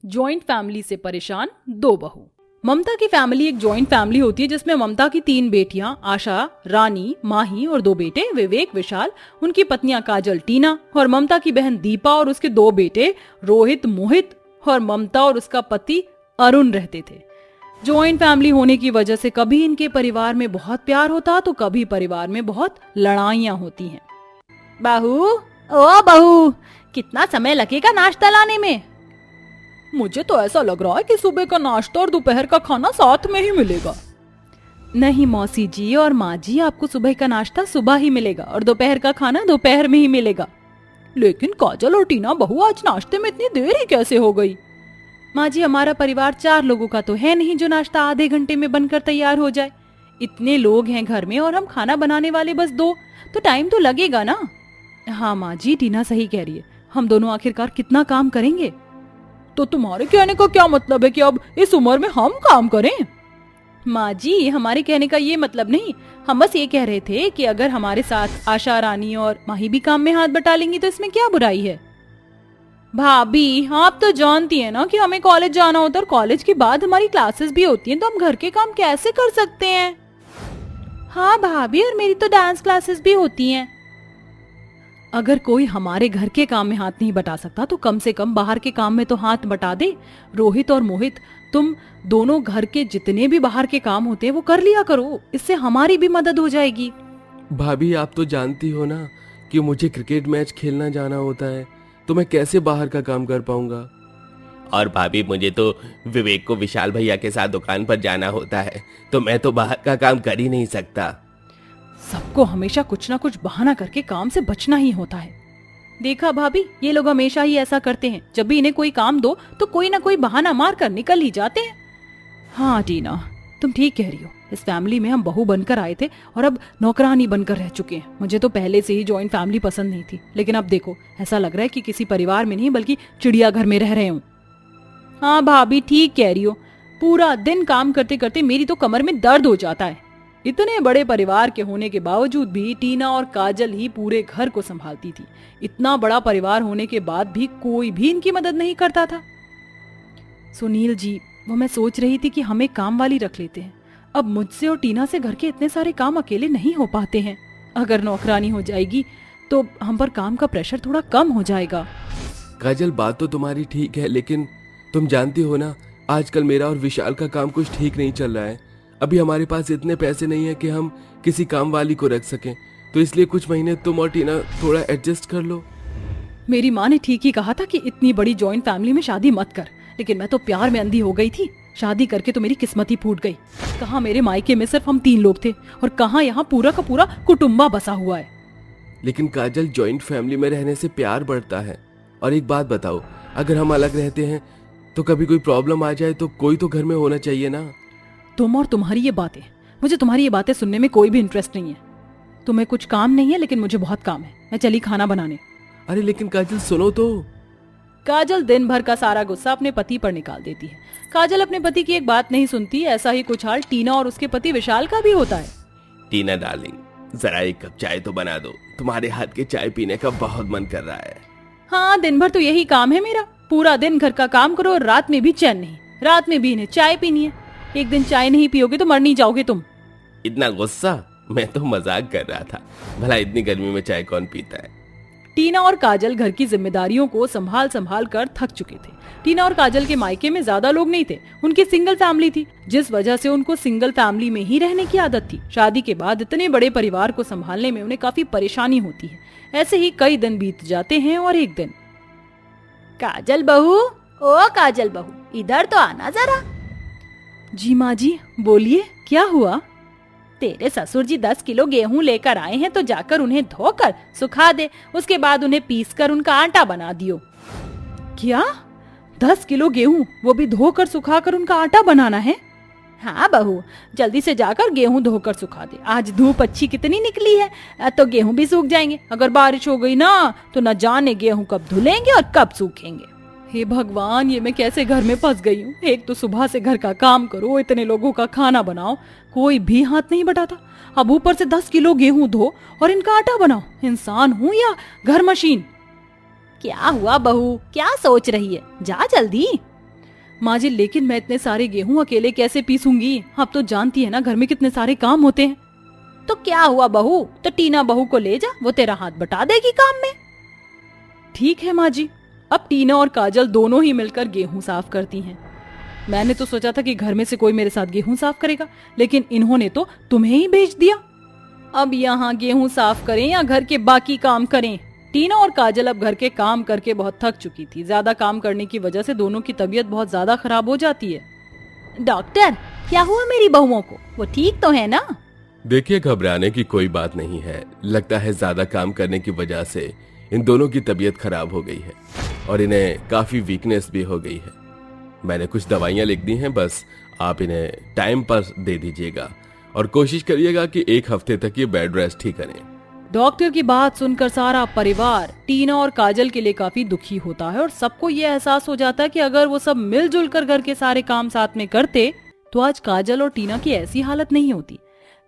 Joint family से परेशान दो बहू। ममता की फैमिली एक जॉइंट फैमिली होती है जिसमें ममता की 3 बेटियां आशा, रानी, माही और 2 बेटे विवेक, विशाल, उनकी पत्नियां काजल, टीना और ममता की बहन दीपा और उसके 2 बेटे रोहित, मोहित और ममता और उसका पति अरुण रहते थे। जॉइंट फैमिली होने की वजह से कभी इनके परिवार में बहुत प्यार होता तो कभी परिवार में बहुत लड़ाइयां होती हैं। बहू, ओ बहू, कितना समय लगेगा नाश्ता लाने में? मुझे तो ऐसा लग रहा है कि सुबह का नाश्ता और दोपहर का खाना साथ में ही मिलेगा। नहीं मौसी जी और माँ जी, आपको सुबह का नाश्ता सुबह ही मिलेगा और दोपहर का खाना दोपहर में ही मिलेगा। लेकिन काजल और टीना बहू, आज नाश्ते में इतनी देर ही कैसे हो गई? माँ जी, हमारा परिवार 4 लोगों का तो है नहीं जो नाश्ता आधे घंटे में बनकर तैयार हो जाए। इतने लोग हैं घर में और हम खाना बनाने वाले बस 2, तो टाइम तो लगेगा ना। हाँ माँ जी, टीना सही कह रही है, हम दोनों आखिरकार कितना काम करेंगे? तो तुम्हारे कहने का क्या मतलब है कि अब इस उम्र में हम काम करें? माँ जी, हमारे कहने का ये मतलब नहीं, हम बस ये कह रहे थे कि अगर हमारे साथ आशा, रानी और माही भी काम में हाथ बटा लेंगी तो इसमें क्या बुराई है? भाभी, आप तो जानती हैं ना कि हमें कॉलेज जाना होता है और कॉलेज के बाद हमारी क्लासेस भी होती हैं, तो हम घर के काम कैसे कर सकते हैं? हाँ भाभी, और मेरी तो डांस क्लासेस भी होती हैं। अगर कोई हमारे घर के काम में हाथ नहीं बटा सकता तो कम से कम बाहर के काम में तो हाथ बटा दे। रोहित और मोहित, तुम दोनों घर के जितने भी बाहर के काम होते हैं वो कर लिया करो, इससे हमारी भी मदद हो जाएगी। भाभी, आप तो जानती हो ना कि मुझे क्रिकेट मैच खेलना जाना होता है, तो मैं कैसे बाहर का काम कर पाऊंगा। और भाभी, मुझे तो विवेक को विशाल भैया के साथ दुकान पर जाना होता है, तो मैं तो बाहर का काम कर ही नहीं सकता। सबको हमेशा कुछ ना कुछ बहाना करके काम से बचना ही होता है। देखा भाभी, ये लोग हमेशा ही ऐसा करते हैं, जब भी इन्हें कोई काम दो तो कोई ना कोई बहाना मार कर निकल ही जाते हैं। हाँ टीना, तुम ठीक कह रही हो, इस फैमिली में हम बहू बनकर आए थे और अब नौकरानी बनकर रह चुके हैं। मुझे तो पहले से ही जॉइंट फैमिली पसंद नहीं थी, लेकिन अब देखो ऐसा लग रहा है कि किसी परिवार में नहीं बल्कि चिड़ियाघर में रह रहे हूँ। हाँ भाभी, ठीक कह रही हो, पूरा दिन काम करते करते मेरी तो कमर में दर्द हो जाता है। इतने बड़े परिवार के होने के बावजूद भी टीना और काजल ही पूरे घर को संभालती थी। इतना बड़ा परिवार होने के बाद भी कोई भी इनकी मदद नहीं करता था। सुनील जी, वो मैं सोच रही थी कि हमें काम वाली रख लेते हैं। अब मुझसे और टीना से घर के इतने सारे काम अकेले नहीं हो पाते हैं। अगर नौकरानी हो जाएगी तो हम पर काम का प्रेशर थोड़ा कम हो जाएगा। काजल, बात तो तुम्हारी ठीक है, लेकिन तुम जानती हो ना आजकल मेरा और विशाल का काम कुछ ठीक नहीं चल रहा है। अभी हमारे पास इतने पैसे नहीं है कि हम किसी काम वाली को रख सकें, तो इसलिए कुछ महीने तुम और टीना थोड़ा एडजस्ट कर लो। मेरी माँ ने ठीक ही कहा था कि इतनी बड़ी जॉइंट फैमिली में शादी मत कर, लेकिन मैं तो प्यार में अंधी हो गई थी। शादी करके तो मेरी किस्मत ही फूट गई। कहाँ मेरे मायके में सिर्फ हम 3 लोग थे और कहाँ यहाँ पूरा का पूरा कुटुम्बा बसा हुआ है। लेकिन काजल, जॉइंट फैमिली में रहने से प्यार बढ़ता है। और एक बात बताओ, अगर हम अलग रहते हैं तो कभी कोई प्रॉब्लम आ जाए तो कोई तो घर में होना चाहिए ना। तुम और तुम्हारी ये बातें, मुझे तुम्हारी ये बातें सुनने में कोई भी इंटरेस्ट नहीं है। तुम्हें कुछ काम नहीं है, लेकिन मुझे बहुत काम है। मैं चली खाना बनाने। अरे लेकिन काजल, सुनो तो। काजल दिन भर का सारा गुस्सा अपने पति पर निकाल देती है। काजल अपने पति की एक बात नहीं सुनती। ऐसा ही कुछ हाल टीना और उसके पति विशाल का भी होता है। टीना डार्लिंग, जरा 1 कप चाय तो बना दो, तुम्हारे हाथ के चाय पीने का बहुत मन कर रहा है। हाँ, दिन भर तो यही काम है मेरा। पूरा दिन घर का काम करो और रात में भी चैन नहीं। रात में भी इन्हें चाय पीनी है। एक दिन चाय नहीं पियोगे तो मर नहीं जाओगे तुम। इतना गुस्सा? मैं तो मजाक कर रहा था, भला इतनी गर्मी में चाय कौन पीता है। टीना और काजल घर की जिम्मेदारियों को संभाल संभाल कर थक चुके थे। टीना और काजल के मायके में ज्यादा लोग नहीं थे, उनकी सिंगल फैमिली थी, जिस वजह से उनको सिंगल फैमिली में ही रहने की आदत थी। शादी के बाद इतने बड़े परिवार को संभालने में उन्हें काफी परेशानी होती है। ऐसे ही कई दिन बीत जाते हैं और एक दिन, काजल बहू, ओ काजल बहू, इधर तो आना जरा। जी माँ जी, बोलिए, क्या हुआ? तेरे ससुर जी 10 किलो गेहूं लेकर आए हैं, तो जाकर उन्हें धोकर सुखा दे, उसके बाद उन्हें पीसकर उनका आटा बना दियो। क्या? 10 किलो गेहूं, वो भी धोकर सुखाकर उनका आटा बनाना है? हाँ बहू, जल्दी से जाकर गेहूं धोकर सुखा दे। आज धूप अच्छी कितनी निकली है, तो गेहूं भी सूख जाएंगे। अगर बारिश हो गई ना तो न जाने गेहूं कब धुलेंगे और कब सूखेंगे। हे भगवान, ये मैं कैसे घर में फंस गई हूँ। एक तो सुबह से घर का काम करो, इतने लोगों का खाना बनाओ, कोई भी हाथ नहीं बटाता। अब ऊपर से 10 किलो गेहूं धो और इनका आटा बनाओ। इंसान हूँ या घर मशीन? क्या हुआ बहू, क्या सोच रही है? जा जल्दी। माँ जी लेकिन मैं इतने सारे गेहूं अकेले कैसे पीसूंगी? आप तो जानती है ना घर में कितने सारे काम होते हैं। तो क्या हुआ बहू, तो टीना बहू को ले जा, वो तेरा हाथ बटा देगी काम में। ठीक है माँ जी। अब टीना और काजल दोनों ही मिलकर गेहूं साफ करती हैं। मैंने तो सोचा था कि घर में से कोई मेरे साथ गेहूं साफ करेगा, लेकिन इन्होंने तो तुम्हें ही भेज दिया। अब यहाँ गेहूं साफ करें या घर के बाकी काम करें? टीना और काजल अब घर के काम करके बहुत थक चुकी थी। ज्यादा काम करने की वजह से दोनों की तबीयत बहुत ज्यादा खराब हो जाती है। डॉक्टर, क्या हुआ मेरी बहुओं को? वो ठीक तो है ना? देखिए, घबराने की कोई बात नहीं है। लगता है ज्यादा काम करने की वजह से इन दोनों की तबीयत खराब हो गई है और इन्हें काफी वीकनेस भी हो गई है। मैंने कुछ दवाइयां लिख दी हैं, बस आप इन्हें टाइम पर दे दीजिएगा और कोशिश करिएगा कि 1 हफ्ते तक ये बेड रेस्ट ही करें। डॉक्टर की बात सुनकर सारा परिवार टीना और काजल के लिए काफी दुखी होता है और सबको ये एहसास हो जाता है कि अगर वो सब मिलजुल कर घर के सारे काम साथ में करते तो आज काजल और टीना की ऐसी हालत नहीं होती।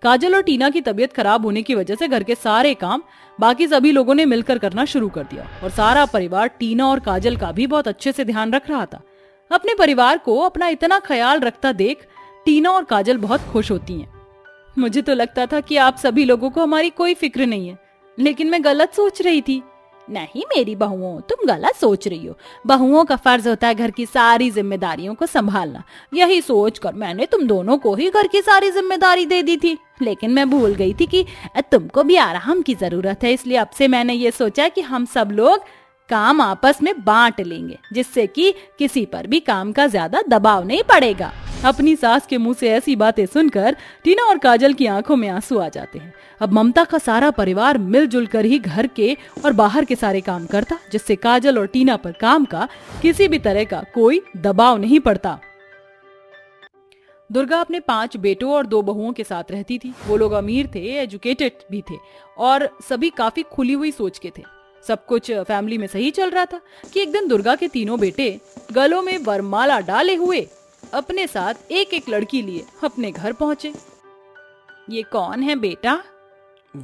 काजल और टीना की तबीयत खराब होने की वजह से घर के सारे काम बाकी सभी लोगों ने मिलकर करना शुरू कर दिया और सारा परिवार टीना और काजल का भी बहुत अच्छे से ध्यान रख रहा था। अपने परिवार को अपना इतना ख्याल रखता देख टीना और काजल बहुत खुश होती हैं। मुझे तो लगता था कि आप सभी लोगों को हमारी कोई फिक्र नहीं है, लेकिन मैं गलत सोच रही थी। नहीं मेरी बहुओं, तुम गलत सोच रही हो। बहुओं का फर्ज होता है घर की सारी जिम्मेदारियों को संभालना। यही सोचकर मैंने तुम दोनों को ही घर की सारी जिम्मेदारी दे दी थी, लेकिन मैं भूल गई थी कि तुमको भी आराम की जरूरत है। इसलिए अब से मैंने ये सोचा कि हम सब लोग काम आपस में बांट लेंगे, जिससे कि किसी पर भी काम का ज्यादा दबाव नहीं पड़ेगा। अपनी सास के मुंह से ऐसी बातें सुनकर टीना और काजल की आंखों में आंसू आ जाते हैं। अब ममता का सारा परिवार मिलजुल कर ही घर के और बाहर के सारे काम करता, जिससे काजल और टीना पर काम का किसी भी तरह का कोई दबाव नहीं पड़ता। दुर्गा अपने 5 बेटों और 2 बहुओं के साथ रहती थी। वो लोग अमीर थे, एजुकेटेड भी थे और सभी काफी खुली हुई सोच के थे। सब कुछ फैमिली में सही चल रहा था कि एक दिन दुर्गा के तीनों बेटे गलों में वरमाला डाले हुए अपने साथ एक एक लड़की लिए अपने घर पहुंचे। ये कौन है बेटा?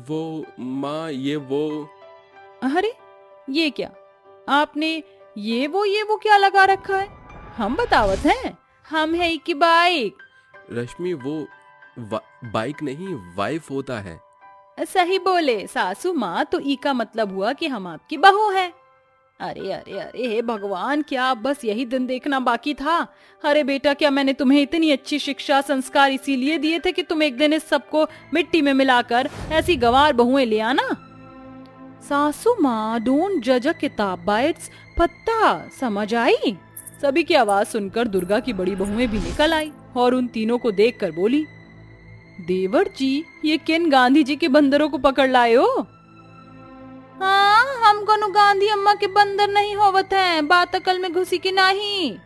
वो माँ, ये वो। अरे ये क्या, आपने ये वो क्या लगा रखा है? हम बतावत हैं, हम है की बाइक। रश्मि, वो बाइक नहीं, वाइफ होता है। सही बोले सासू माँ, तो ई का मतलब हुआ कि हम आपकी बहू हैं। अरे अरे अरे हे भगवान, क्या बस यही दिन देखना बाकी था? अरे बेटा, क्या मैंने तुम्हें इतनी अच्छी शिक्षा संस्कार इसीलिए दिए थे कि तुम एक दिन इस सबको मिट्टी में मिलाकर ऐसी गंवार बहुएं ले आना? सासू माँ, डोंट जज अ किताब बाय इट्स पत्ता, समझ आई? सभी की आवाज सुनकर दुर्गा की बड़ी बहुएं भी निकल आई और उन तीनों को देखकर बोली, देवर जी, ये किन गांधी जी के बंदरों को पकड़ लाए हो? हाँ, हम कोनो गांधी अम्मा के बंदर नहीं होवत हैं, बात अकल में घुसी की नहीं।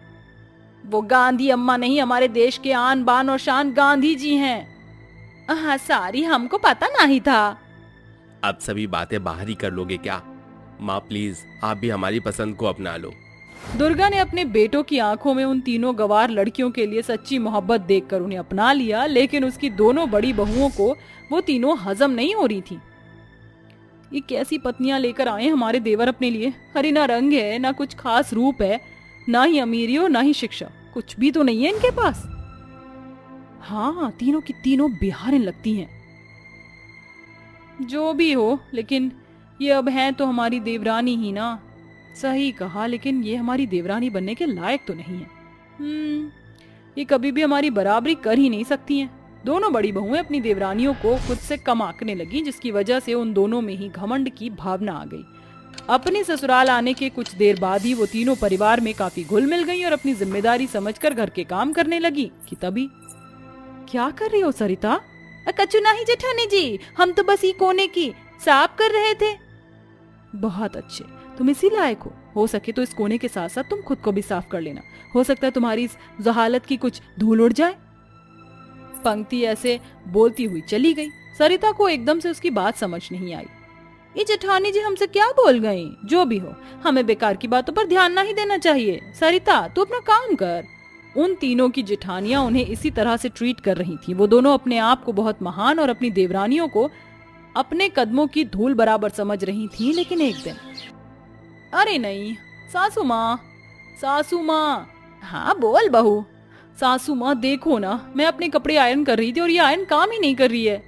वो गांधी अम्मा नहीं, हमारे देश के आन बान और शान गांधी जी हैं। हाँ सारी, हमको पता नहीं था। अब सभी बातें बाहर ही कर लोगे क्या? माँ प्लीज, आप भी हमारी पसंद को अपना लो। दुर्गा ने अपने बेटों की आंखों में उन तीनों गवार लड़कियों के लिए सच्ची मोहब्बत देखकर उन्हें अपना लिया, लेकिन उसकी दोनों बड़ी बहुओं को वो तीनों हजम नहीं हो रही थी। ये कैसी पत्नियां लेकर आए हमारे देवर अपने लिए? अरे ना रंग है, ना कुछ खास रूप है, ना ही अमीरी और ना ही शिक्षा, कुछ भी तो नहीं है इनके पास। हाँ, तीनों की तीनों बिहारिन लगती हैं। जो भी हो, लेकिन ये अब हैं तो हमारी देवरानी ही ना। सही कहा, लेकिन ये हमारी देवरानी बनने के लायक तो नहीं है। ये कभी भी हमारी बराबरी कर ही नहीं सकती हैं। दोनों बड़ी बहुएं अपनी देवरानियों को खुद से कम आंकने लगी, जिसकी वजह से उन दोनों में ही घमंड की भावना आ गई। अपने ससुराल आने के कुछ देर बाद ही वो तीनों परिवार में काफी घुल मिल गई और अपनी जिम्मेदारी समझकर घर के काम करने लगी कि तभी, क्या कर रही हो सरिता? कछु नहीं जेठानी जी, हम तो बस ये कोने की साफ कर रहे थे। बहुत अच्छे, तुम इसी लायक हो सके तो इस कोने के साथ साथ तुम खुद को भी साफ कर लेना। हो सकता है तुम्हारी इस जहालत की कुछ धूल उड़ जाए। पंक्ति ऐसे बोलती हुई चली गई। सरिता को एकदम से उसकी बात समझ नहीं आई। ये जेठानी जी हमसे क्या बोल गई? जो भी हो, हमें बेकार की बातों पर ध्यान नहीं देना चाहिए। सरिता, तू अपना काम कर। उन तीनों की जेठानियां उन्हें इसी तरह से ट्रीट कर रही थी। वो दोनों अपने आप को बहुत महान और अपनी देवरानियों को अपने कदमों की धूल बराबर समझ रही थी। लेकिन एक दिन, अरे नहीं सासू माँ, हाँ बोल बहू। सासू माँ देखो ना, मैं अपने कपड़े आयरन कर रही थी और ये आयरन काम ही नहीं कर रही है।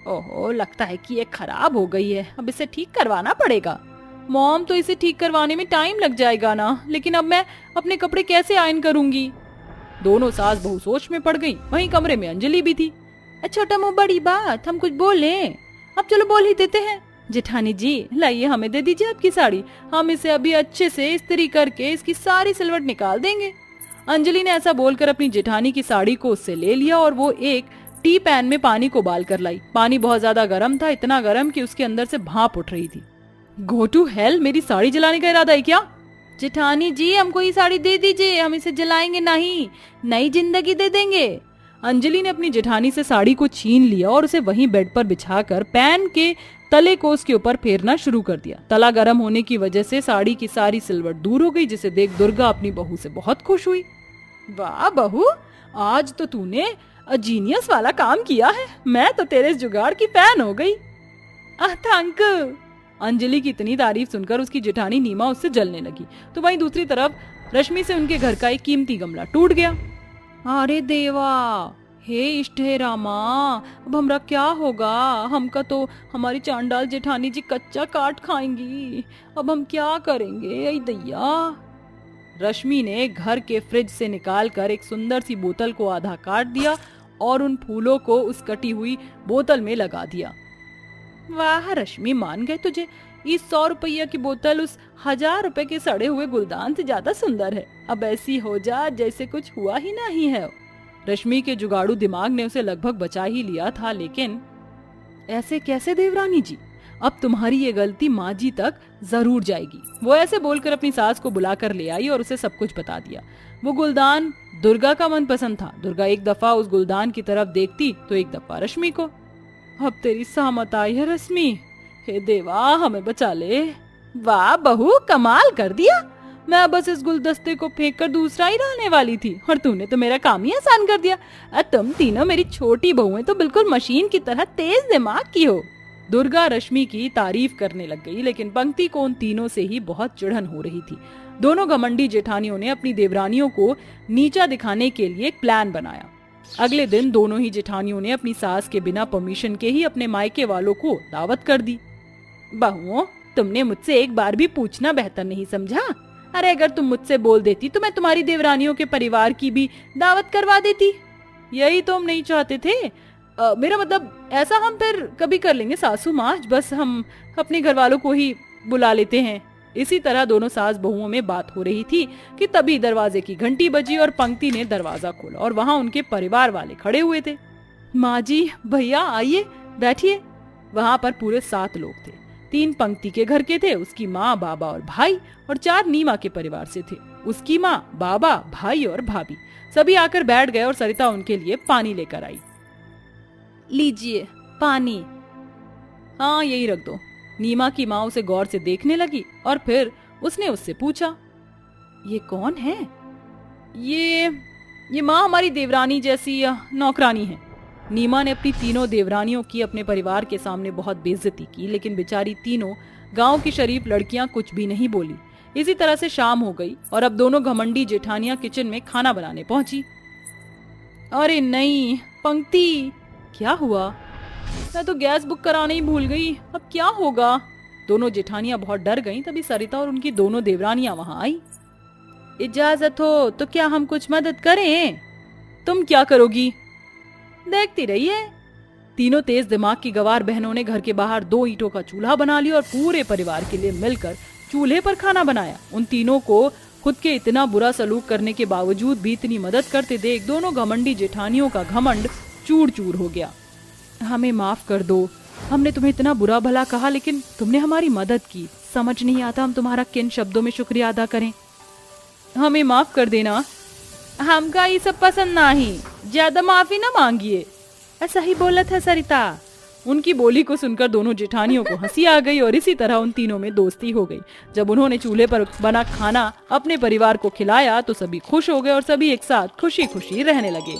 ओहो, लगता है कि ये खराब हो गई है, अब इसे ठीक करवाना पड़ेगा। मॉम, तो इसे ठीक करवाने में टाइम लग जाएगा ना, लेकिन अब मैं अपने कपड़े कैसे आयरन करूंगी? दोनों सास बहू सोच में पड़ गई। वहीं कमरे में अंजलि भी थी। छोटा मुंह बड़ी बात, हम कुछ बोले? अब चलो बोल ही देते हैं। जेठानी जी लाइए, हमें दे दीजिए आपकी साड़ी, हम इसे अभी अच्छे से इस्त्री करके इसकी सारी सिलवट निकाल देंगे। अंजलि ने ऐसा बोलकर अपनी जेठानी की साड़ी को उससे ले लिया और वो एक टी पैन में पानी को उबाल कर लाई। पानी बहुत ज्यादा गर्म था, इतना गर्म कि उसके अंदर से भाप उठ रही थी। गो टू हेल, मेरी साड़ी जलाने का इरादा है क्या? जेठानी जी हमको ये साड़ी दे दीजिए, हम इसे जलाएंगे नहीं, नई जिंदगी दे देंगे। अंजलि ने अपनी जेठानी से साड़ी को छीन लिया और उसे वहीं बेड पर बिछाकर पैन के तले को उसके ऊपर फेरना शुरू कर दिया। तला गर्म होने की वजह से साड़ी की सारी सिलवट दूर हो गई, जिसे देख दुर्गा अपनी बहू से बहुत खुश हुई। वाह बहू, आज तो तूने जीनियस वाला काम किया है, मैं तो तेरे इस जुगाड़ की फैन हो गई। थैंक। अंजलि की इतनी तारीफ सुनकर उसकी जेठानी नीमा उससे जलने लगी, तो वहीं दूसरी तरफ रश्मि से उनके घर का एक कीमती गमला टूट गया। अरे देवा, हे इष्ट हे रामा, अब हमरा क्या होगा? हमका तो हमारी चांडाल जेठानी जी कच्चा काट खाएंगी, अब हम क्या करेंगे? ऐ दैया। रश्मि ने घर के फ्रिज से निकालकर एक सुंदर सी बोतल को आधा काट दिया और उन फूलों को उस कटी हुई बोतल में लगा दिया। वाह रश्मि, मान गए तुझे। इस 100 रुपया की बोतल उस 1000 रुपए के सड़े हुए गुलदान से ज्यादा सुंदर है। अब ऐसी हो जा जैसे कुछ हुआ ही नहीं है। रश्मि के जुगाड़ू दिमाग ने उसे लगभग बचा ही लिया था, लेकिन ऐसे कैसे देवरानी जी? अब तुम्हारी ये गलती माँ जी तक जरूर जाएगी। वो ऐसे बोलकर अपनी सास को बुलाकर ले आई और उसे सब कुछ बता दिया। वो गुलदान दुर्गा का मनपसंद था। दुर्गा एक दफा उस गुलदान की तरफ देखती तो एक दफा रश्मि को। अब तेरी सहमत आई है रश्मि, हे देवा हमें बचा ले। वाह बहू, कमाल कर दिया। मैं बस इस गुलदस्ते को फेंक कर दूसरा ही रहने वाली थी और तूने तो मेरा काम ही आसान कर दिया। तुम तीनों मेरी छोटी बहुएं तो बिल्कुल मशीन की तरह तेज दिमाग की हो। दुर्गा रश्मि की तारीफ करने लग गई, लेकिन पंक्ति को उन तीनों से ही बहुत चिढ़न हो रही थी। दोनों घमंडी जेठानियों ने अपनी देवरानियों को नीचा दिखाने के लिए एक प्लान बनाया। अगले दिन दोनों ही जेठानियों ने अपनी सास के बिना परमिशन के ही अपने मायके वालों को दावत कर दी। बहुओं, तुमने मुझसे एक बार भी पूछना बेहतर नहीं समझा? अरे अगर तुम मुझसे बोल देती तो मैं तुम्हारी देवरानियों के परिवार की भी दावत करवा देती। यही तो हम नहीं चाहते थे। मेरा मतलब ऐसा हम फिर कभी कर लेंगे सासू माँ, बस हम अपने घर वालों को ही बुला लेते हैं। इसी तरह दोनों सास बहुओं में बात हो रही थी कि तभी दरवाजे की घंटी बजी और पंक्ति ने दरवाजा खोला और वहाँ उनके परिवार वाले खड़े हुए थे। माँ जी, भैया आइए, बैठिए। वहाँ पर पूरे 7 लोग थे। 3 पंक्ति के घर के थे, उसकी माँ, बाबा और भाई, और 4 नीमा के परिवार से थे, उसकी माँ, बाबा, भाई और भाभी। सभी आकर बैठ गए और सरिता उनके लिए पानी लेकर आई। लीजिए पानी। हाँ यही रख दो। नीमा की माँ उसे गौर से देखने लगी और फिर उसने उससे पूछा, ये कौन है? ये माँ हमारी देवरानी जैसी नौकरानी है। नीमा ने अपनी तीनों देवरानियों की अपने परिवार के सामने बहुत बेइज्जती की, लेकिन बेचारी तीनों गांव की शरीफ लड़कियां कुछ भी नहीं बोली। इसी तरह से शाम हो गई और अब दोनों घमंडी जेठानियां किचन में खाना बनाने पहुंची। अरे नहीं पंक्ति, क्या हुआ? मैं तो गैस बुक कराना ही भूल गई, अब क्या होगा? दोनों जेठानियां बहुत डर गईं। तभी सरिता और उनकी दोनों देवरानियां वहां आई। इजाजत हो तो क्या हम कुछ मदद करें? तुम क्या करोगी? देखती रहिए। तीनों तेज दिमाग की गवार बहनों ने घर के बाहर 2 ईंटों का चूल्हा बना लिया और पूरे परिवार के लिए मिलकर चूल्हे पर खाना बनाया। उन तीनों को खुद के इतना बुरा सलूक करने के बावजूद भी इतनी मदद करते देख दोनों घमंडी जेठानियों का घमंड चूर चूर हो गया। हमें माफ कर दो, हमने तुम्हें इतना बुरा भला कहा, लेकिन तुमने हमारी मदद की। समझ नहीं आता हम तुम्हारा किन शब्दों में शुक्रिया अदा करें। हमें माफ कर देना, हमका ये सब पसंद नहीं, ज्यादा माफी ना मांगिए। ऐसा ही बोला था सरिता। उनकी बोली को सुनकर दोनों जेठानियों को हंसी आ गई और इसी तरह उन तीनों में दोस्ती हो गई। जब उन्होंने चूल्हे पर बना खाना अपने परिवार को खिलाया तो सभी खुश हो गए और सभी एक साथ खुशी खुशी रहने लगे।